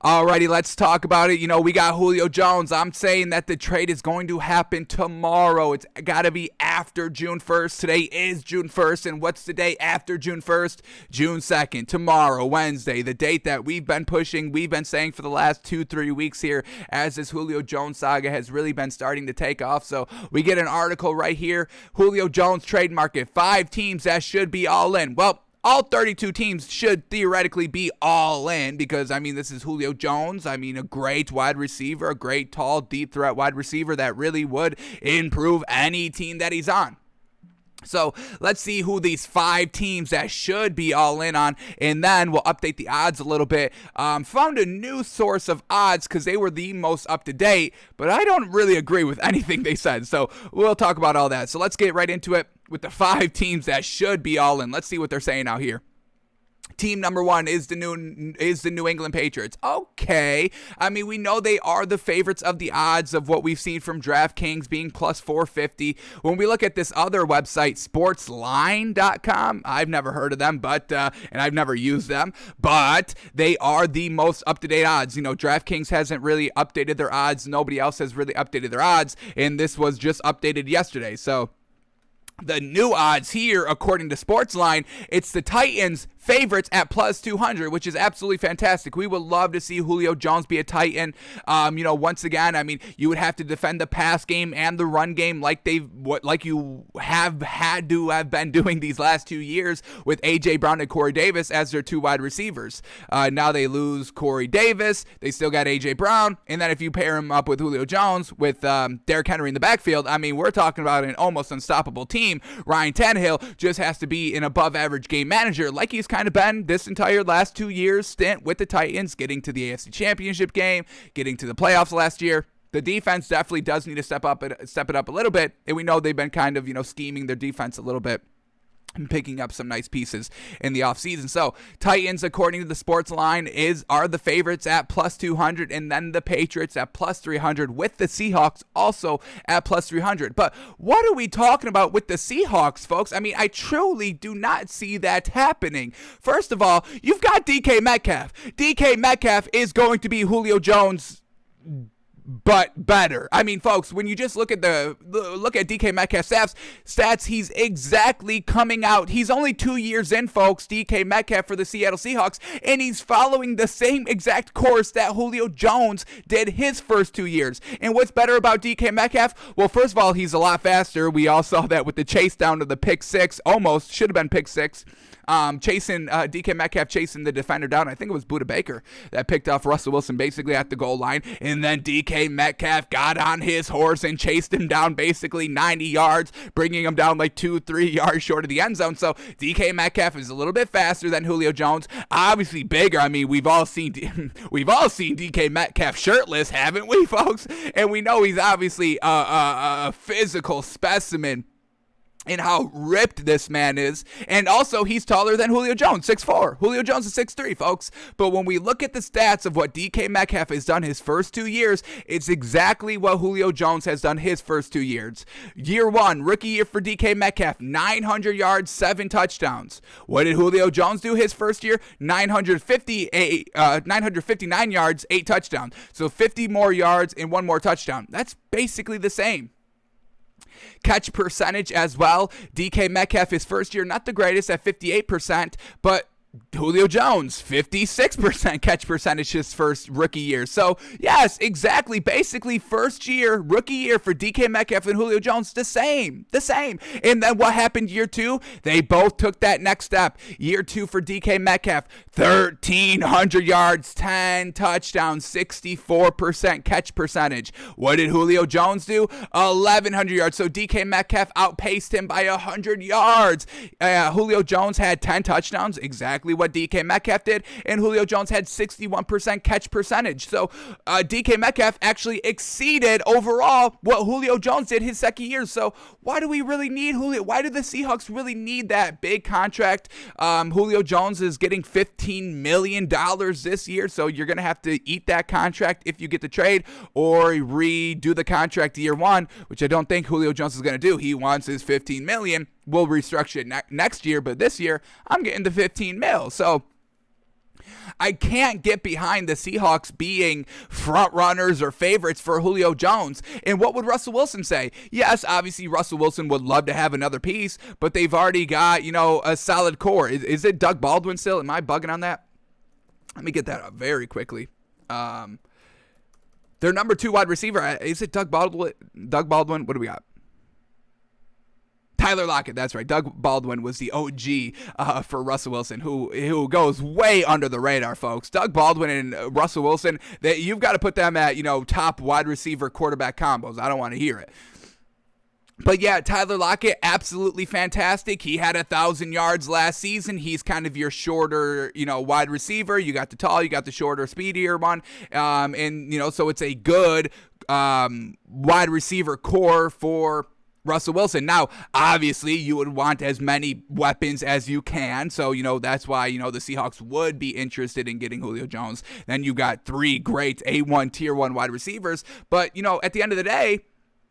Alrighty, let's talk about it. We got Julio Jones. I'm saying that the trade is going to happen tomorrow. It's got to be after June 1st. Today is June 1st, and what's the day after June 1st? June 2nd, tomorrow, Wednesday, the date that we've been pushing, we've been saying for the last 2-3 weeks here as this Julio Jones saga has really been starting to take off. So we get an article right here, Julio Jones trade market, 5 teams that should be all in. Well, all 32 teams should theoretically be all in because, this is Julio Jones. A great wide receiver, a great, tall, deep threat wide receiver that really would improve any team that he's on. So let's see who these 5 teams that should be all in on, and then we'll update the odds a little bit. Found a new source of odds because they were the most up to date, but I don't really agree with anything they said. So we'll talk about all that. So let's get right into it with the 5 teams that should be all in. Let's see what they're saying out here. Team number 1 is the New England Patriots. Okay. We know they are the favorites of the odds of what we've seen from DraftKings being plus 450. When we look at this other website, sportsline.com, I've never heard of them, and I've never used them, but they are the most up-to-date odds. DraftKings hasn't really updated their odds. Nobody else has really updated their odds, and this was just updated yesterday. So the new odds here, according to Sportsline, it's the Titans favorites at plus 200, which is absolutely fantastic. We would love to see Julio Jones be a Titan. Once again, you would have to defend the pass game and the run game like you have had to have been doing these last 2 years with A.J. Brown and Corey Davis as their 2 wide receivers. Now they lose Corey Davis. They still got A.J. Brown. And then if you pair him up with Julio Jones with Derrick Henry in the backfield, we're talking about an almost unstoppable team. Ryan Tannehill just has to be an above-average game manager like he's kind of been this entire last 2 years stint with the Titans, getting to the AFC Championship game, getting to the playoffs last year. The defense definitely does need to step it up a little bit, and we know they've been kind of, scheming their defense a little bit and picking up some nice pieces in the offseason. So Titans, according to the sports line, are the favorites at plus 200, and then the Patriots at plus 300, with the Seahawks also at plus 300. But what are we talking about with the Seahawks, folks? I truly do not see that happening. First of all, you've got DK Metcalf. DK Metcalf is going to be Julio Jones, but better. Folks, when you just look at DK Metcalf's stats, he's exactly coming out. He's only 2 years in, folks, DK Metcalf for the Seattle Seahawks, and he's following the same exact course that Julio Jones did his first 2 years. And what's better about DK Metcalf? Well, first of all, he's a lot faster. We all saw that with the chase down to the pick 6, almost should have been pick 6. Chasing DK Metcalf chasing the defender down. I think it was Budda Baker that picked off Russell Wilson basically at the goal line, and then DK Metcalf got on his horse and chased him down basically 90 yards, bringing him down like 2-3 yards short of the end zone. So DK Metcalf is a little bit faster than Julio Jones, obviously bigger. We've all seen DK Metcalf shirtless, haven't we, folks? And we know he's obviously a physical specimen and how ripped this man is. And also, he's taller than Julio Jones, 6'4". Julio Jones is 6'3", folks. But when we look at the stats of what DK Metcalf has done his first 2 years, it's exactly what Julio Jones has done his first 2 years. Year 1, rookie year for DK Metcalf, 900 yards, 7 touchdowns. What did Julio Jones do his first year? 959 yards, 8 touchdowns. So 50 more yards and 1 more touchdown. That's basically the same. Catch percentage as well. DK Metcalf, his first year, not the greatest at 58%, but Julio Jones, 56% catch percentage his first rookie year. So, yes, exactly. Basically, first year, rookie year for DK Metcalf and Julio Jones, the same. And then what happened year 2? They both took that next step. Year 2 for DK Metcalf, 1,300 yards, 10 touchdowns, 64% catch percentage. What did Julio Jones do? 1,100 yards. So DK Metcalf outpaced him by 100 yards. Julio Jones had 10 touchdowns, exactly what DK Metcalf did, and Julio Jones had 61% catch percentage. So DK Metcalf actually exceeded overall what Julio Jones did his second year. So why do we really need Julio? Why do the Seahawks really need that big contract? Julio Jones is getting $15 million this year, so you're going to have to eat that contract if you get the trade, or redo the contract year 1, which I don't think Julio Jones is going to do. He wants his $15 million. We'll restructure it next year, but this year I'm getting the 15 mil. So I can't get behind the Seahawks being front runners or favorites for Julio Jones. And what would Russell Wilson say? Yes, obviously Russell Wilson would love to have another piece, but they've already got, a solid core. Is it Doug Baldwin still? Am I bugging on that? Let me get that up very quickly. Their number 2 wide receiver, is it Doug Baldwin? What do we got? Tyler Lockett, that's right. Doug Baldwin was the OG for Russell Wilson, who goes way under the radar, folks. Doug Baldwin and Russell Wilson, you've got to put them at, top wide receiver quarterback combos. I don't want to hear it. But yeah, Tyler Lockett, absolutely fantastic. He had 1,000 yards last season. He's kind of your shorter, wide receiver. You got the tall, you got the shorter, speedier one. So it's a good wide receiver core for Russell Wilson. Now, obviously, you would want as many weapons as you can. So, that's why, the Seahawks would be interested in getting Julio Jones. Then you got 3 great A1 tier 1 wide receivers. But, at the end of the day,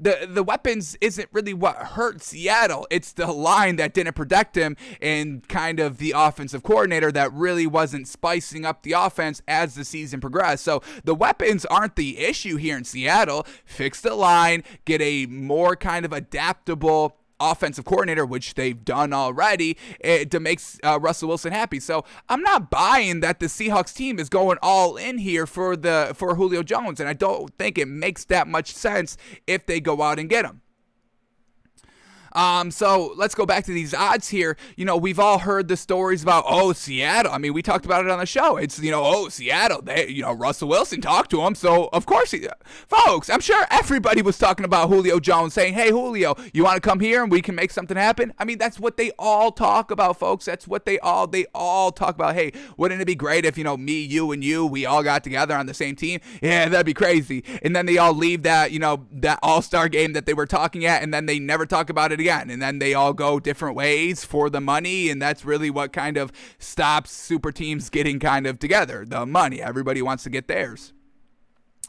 the weapons isn't really what hurt Seattle. It's the line that didn't protect him and kind of the offensive coordinator that really wasn't spicing up the offense as the season progressed. So the weapons aren't the issue here in Seattle. Fix the line, get a more kind of adaptable offensive coordinator, which they've done already, to make Russell Wilson happy. So I'm not buying that the Seahawks team is going all in here for Julio Jones, and I don't think it makes that much sense if they go out and get him. So let's go back to these odds here. We've all heard the stories about, Seattle. I mean, we talked about it on the show. It's, Seattle. They, Russell Wilson talked to him. So, of course, folks, I'm sure everybody was talking about Julio Jones saying, hey, Julio, you want to come here and we can make something happen? I mean, that's what they all talk about, folks. That's what they all talk about. Hey, wouldn't it be great if, me, you, and you, we all got together on the same team? Yeah, that'd be crazy. And then they all leave that, that all-star game that they were talking at, and then they never talk about it again, and then they all go different ways for the money, and that's really what kind of stops super teams getting kind of together, the money. Everybody wants to get theirs.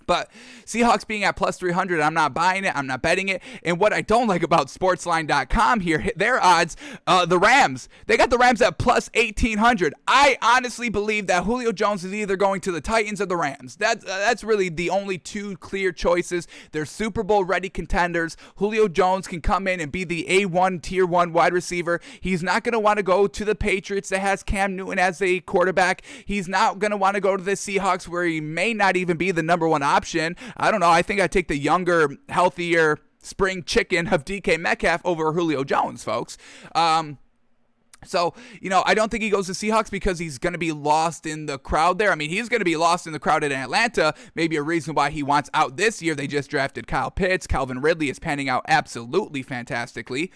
But Seahawks being at plus 300, I'm not buying it. I'm not betting it. And what I don't like about sportsline.com here, their odds, the Rams, they got the Rams at plus 1,800. I honestly believe that Julio Jones is either going to the Titans or the Rams. That's really the only 2 clear choices. They're Super Bowl ready contenders. Julio Jones can come in and be the A1 tier 1 wide receiver. He's not going to want to go to the Patriots that has Cam Newton as a quarterback. He's not going to want to go to the Seahawks where he may not even be the number 1 option. I don't know. I think I'd take the younger, healthier spring chicken of DK Metcalf over Julio Jones, folks. So, I don't think he goes to Seahawks because he's going to be lost in the crowd there. I mean, he's going to be lost in the crowd in Atlanta. Maybe a reason why he wants out this year. They just drafted Kyle Pitts. Calvin Ridley is panning out absolutely fantastically.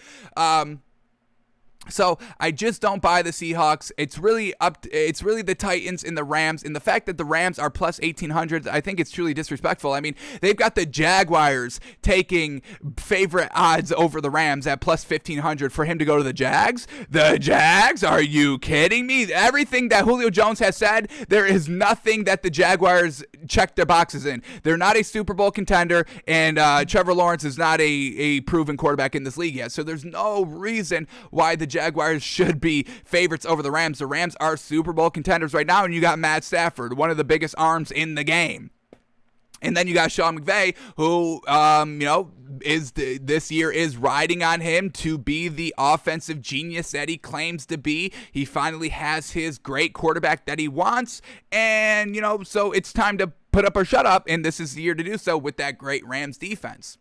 So I just don't buy the Seahawks. It's really the Titans and the Rams, and the fact that the Rams are plus 1,800, I think it's truly disrespectful. I mean, they've got the Jaguars taking favorite odds over the Rams at plus 1,500 for him to go to the Jags. The Jags? Are you kidding me? Everything that Julio Jones has said, there is nothing that the Jaguars check their boxes in. They're not a Super Bowl contender, and Trevor Lawrence is not a proven quarterback in this league yet. So there's no reason why the Jaguars should be favorites over the Rams. The Rams are Super Bowl contenders right now, and you got Matt Stafford, one of the biggest arms in the game. And then you got Sean McVay, who, this year is riding on him to be the offensive genius that he claims to be. He finally has his great quarterback that he wants, and, so it's time to put up or shut up, and this is the year to do so with that great Rams defense.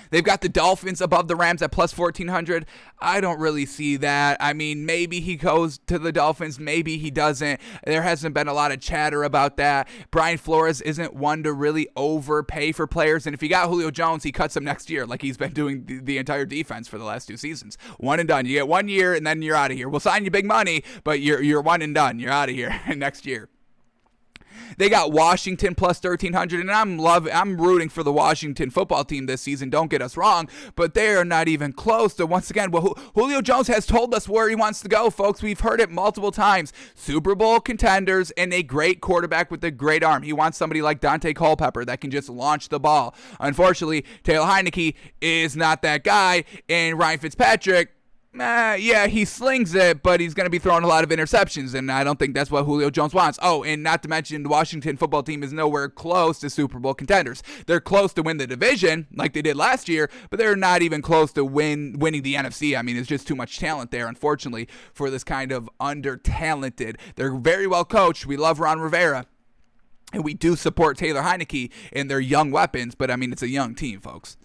They've got the Dolphins above the Rams at plus 1,400. I don't really see that. I mean, maybe he goes to the Dolphins. Maybe he doesn't. There hasn't been a lot of chatter about that. Brian Flores isn't one to really overpay for players. And if you got Julio Jones, he cuts him next year like he's been doing the entire defense for the last 2 seasons. One and done. You get 1 year, and then you're out of here. We'll sign you big money, but you're one and done. You're out of here next year. They got Washington plus 1,300, and I'm rooting for the Washington football team this season. Don't get us wrong, but they are not even close to, once again, well, Julio Jones has told us where he wants to go, folks. We've heard it multiple times. Super Bowl contenders and a great quarterback with a great arm. He wants somebody like Dante Culpepper that can just launch the ball. Unfortunately, Taylor Heineke is not that guy, and Ryan Fitzpatrick, Yeah, he slings it, but he's going to be throwing a lot of interceptions, and I don't think that's what Julio Jones wants. Oh, and not to mention, the Washington football team is nowhere close to Super Bowl contenders. They're close to win the division, like they did last year, but they're not even close to winning the NFC. I mean, it's just too much talent there, unfortunately, for this kind of under-talented. They're very well coached. We love Ron Rivera. And we do support Taylor Heineke in their young weapons, but I mean, it's a young team, folks.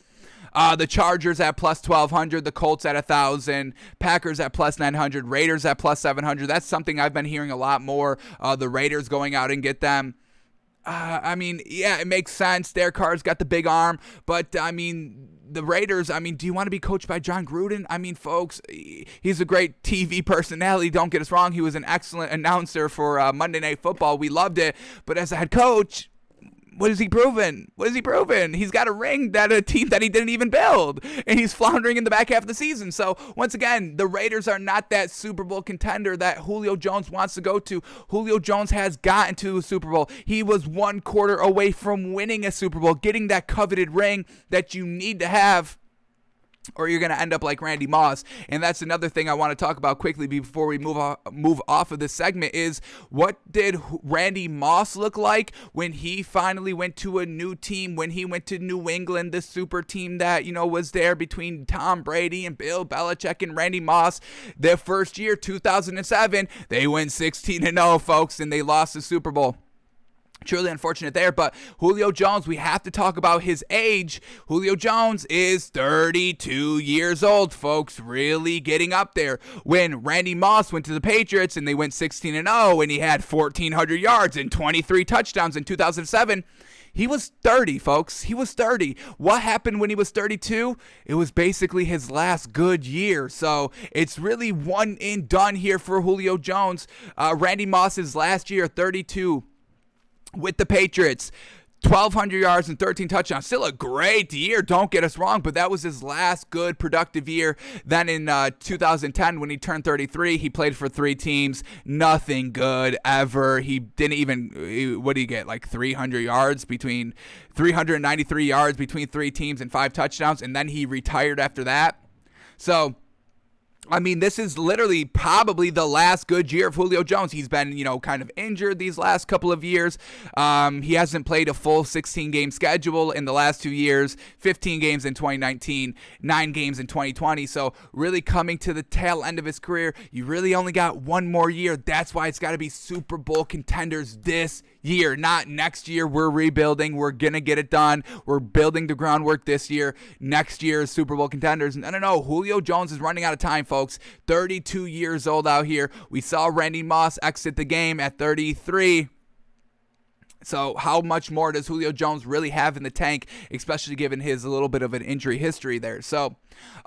The Chargers at plus 1,200, the Colts at 1,000, Packers at plus 900, Raiders at plus 700. That's something I've been hearing a lot more. The Raiders going out and get them. I mean, yeah, it makes sense. Derek Carr's got the big arm, but I mean, the Raiders, I mean, do you want to be coached by John Gruden? I mean, folks, he's a great TV personality. Don't get us wrong. He was an excellent announcer for Monday Night Football. We loved it. But as a head coach, what has he proven? What has he proven? He's got a ring that a team that he didn't even build, and he's floundering in the back half of the season. So once again, the Raiders are not that Super Bowl contender that Julio Jones wants to go to. Julio Jones has gotten to a Super Bowl. He was one quarter away from winning a Super Bowl, getting that coveted ring that you need to have, or you're going to end up like Randy Moss. And that's another thing I want to talk about quickly before we move off of this segment is, what did Randy Moss look like when he finally went to a new team, when he went to New England, the super team that, was there between Tom Brady and Bill Belichick and Randy Moss. Their first year, 2007, they went 16-0, folks, and they lost the Super Bowl. Truly unfortunate there, but Julio Jones, we have to talk about his age. Julio Jones is 32 years old, folks, really getting up there. When Randy Moss went to the Patriots and they went 16-0 and he had 1,400 yards and 23 touchdowns in 2007, he was 30, folks. He was 30. What happened when he was 32? It was basically his last good year. So it's really one and done here for Julio Jones. Randy Moss's last year, 32. With the Patriots, 1,200 yards and 13 touchdowns. Still a great year, don't get us wrong, but that was his last good, productive year. Then in 2010, when he turned 33, he played for 3 teams. Nothing good ever. He didn't even, what did he get, like 300 yards between, 393 yards between 3 teams and 5 touchdowns, and then he retired after that. So, I mean, this is literally probably the last good year of Julio Jones. He's been, kind of injured these last couple of years. He hasn't played a full 16-game schedule in the last 2 years, 15 games in 2019, 9 games in 2020. So really coming to the tail end of his career, you really only got one more year. That's why it's got to be Super Bowl contenders this year, not next year. We're rebuilding. We're going to get it done. We're building the groundwork this year. Next year is Super Bowl contenders. No. Julio Jones is running out of time, folks. 32 years old out here. We saw Randy Moss exit the game at 33. So how much more does Julio Jones really have in the tank, especially given his a little bit of an injury history there? So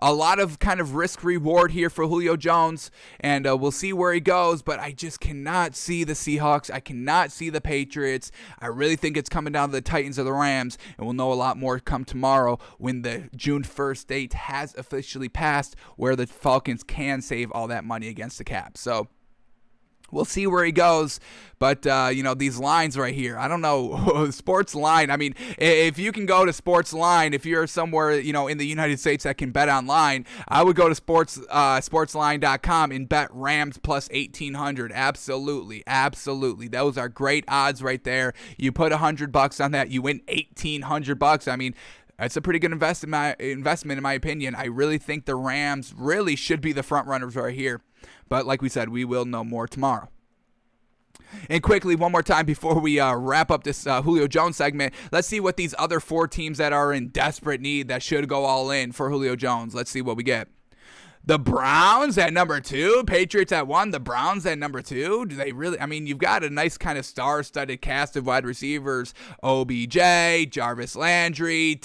a lot of kind of risk reward here for Julio Jones, and we'll see where he goes, but I just cannot see the Seahawks. I cannot see the Patriots. I really think it's coming down to the Titans or the Rams, and we'll know a lot more come tomorrow when the June 1st date has officially passed, where the Falcons can save all that money against the cap. So we'll see where he goes, but, these lines right here, I don't know, Sports Line, I mean, if you can go to Sports Line, if you're somewhere, in the United States that can bet online, I would go to sportsline.com and bet Rams plus 1,800, absolutely, those are great odds right there. You put $100 on that, you win $1,800, I mean, that's a pretty good investment in my opinion. I really think the Rams really should be the front runners right here. But like we said, we will know more tomorrow. And quickly, one more time before we wrap up this Julio Jones segment, let's see what these other 4 teams that are in desperate need that should go all in for Julio Jones. Let's see what we get. The Browns at number 2, Patriots at 1, the Browns at number 2. Do they really? I mean, you've got a nice kind of star-studded cast of wide receivers. OBJ, Jarvis Landry,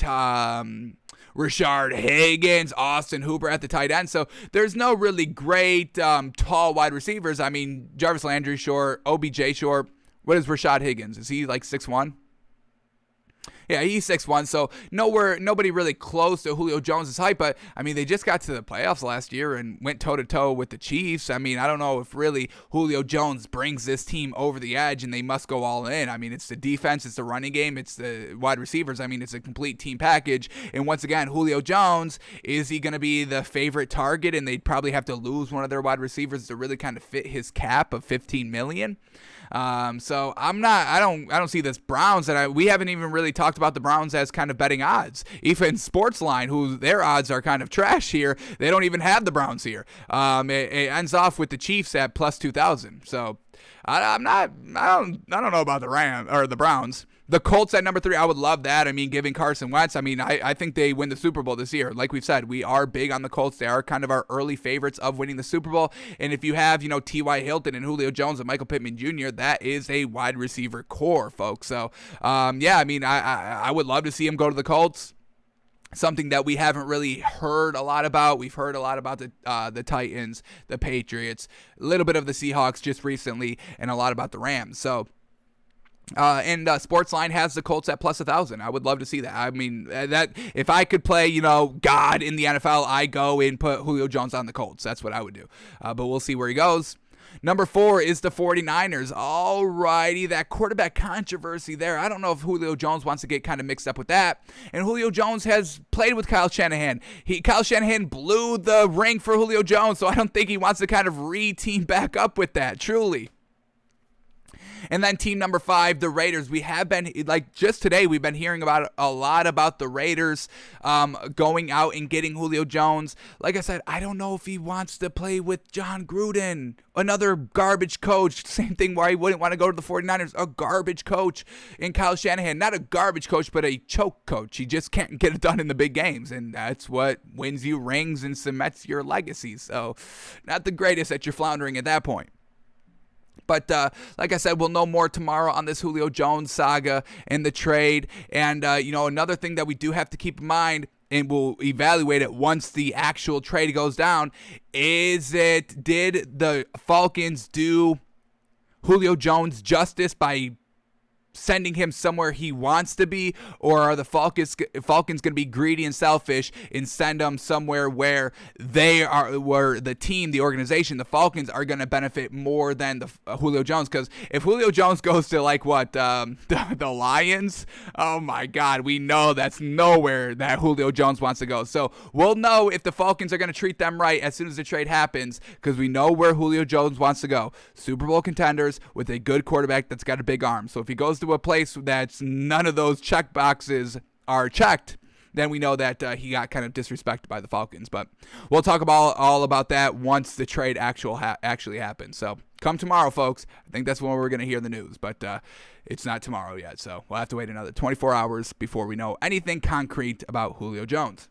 Rashard Higgins, Austin Hooper at the tight end. So there's no really great tall wide receivers. I mean, Jarvis Landry short, OBJ short. What is Rashard Higgins? Is he like 6'1"? Yeah, he's 6'1", so nobody really close to Julio Jones' height. But I mean, they just got to the playoffs last year and went toe to toe with the Chiefs. I mean, I don't know if really Julio Jones brings this team over the edge, and they must go all in. I mean, it's the defense, it's the running game, it's the wide receivers. I mean, it's a complete team package. And once again, Julio Jones, is he going to be the favorite target? And they'd probably have to lose one of their wide receivers to really kind of fit his cap of $15 million. So I don't see this Browns, and we haven't even really talked about the Browns as kind of betting odds. Even Sportsline, who their odds are kind of trash here, they don't even have the Browns here. It ends off with the Chiefs at plus 2,000. So I don't know about the Browns. The Colts at number 3, I would love that. I mean, giving Carson Wentz, I mean, I think they win the Super Bowl this year. Like we've said, we are big on the Colts. They are kind of our early favorites of winning the Super Bowl. And if you have, T.Y. Hilton and Julio Jones and Michael Pittman Jr., that is a wide receiver core, folks. So, yeah, I mean, I would love to see him go to the Colts. Something that we haven't really heard a lot about. We've heard a lot about the Titans, the Patriots, a little bit of the Seahawks just recently, and a lot about the Rams. So, and Sportsline has the Colts at plus 1,000. I would love to see that. I mean, that if I could play, God in the NFL, I go and put Julio Jones on the Colts. That's what I would do. But we'll see where he goes. Number 4 is the 49ers. Alrighty, that quarterback controversy there. I don't know if Julio Jones wants to get kind of mixed up with that. And Julio Jones has played with Kyle Shanahan. Kyle Shanahan blew the ring for Julio Jones, so I don't think he wants to kind of re-team back up with that, truly. And then team number 5, the Raiders. We have been, just today, we've been hearing about a lot about the Raiders going out and getting Julio Jones. Like I said, I don't know if he wants to play with John Gruden, another garbage coach. Same thing why he wouldn't want to go to the 49ers, a garbage coach. And Kyle Shanahan, not a garbage coach, but a choke coach. He just can't get it done in the big games, and that's what wins you rings and cements your legacy. So, not the greatest that you're floundering at that point. But like I said, we'll know more tomorrow on this Julio Jones saga and the trade. And, another thing that we do have to keep in mind, and we'll evaluate it once the actual trade goes down, did the Falcons do Julio Jones justice by sending him somewhere he wants to be, or are the Falcons going to be greedy and selfish and send him somewhere where the team, the organization, the Falcons are going to benefit more than the Julio Jones? Because if Julio Jones goes to the Lions, oh my God, we know that's nowhere that Julio Jones wants to go. So we'll know if the Falcons are going to treat them right as soon as the trade happens, because we know where Julio Jones wants to go. Super Bowl contenders with a good quarterback that's got a big arm. So if he goes to a place that's none of those check boxes are checked, then we know that he got kind of disrespected by the Falcons. But we'll talk about all about that once the trade actually happens. So come tomorrow, folks. I think that's when we're going to hear the news, but it's not tomorrow yet. So we'll have to wait another 24 hours before we know anything concrete about Julio Jones.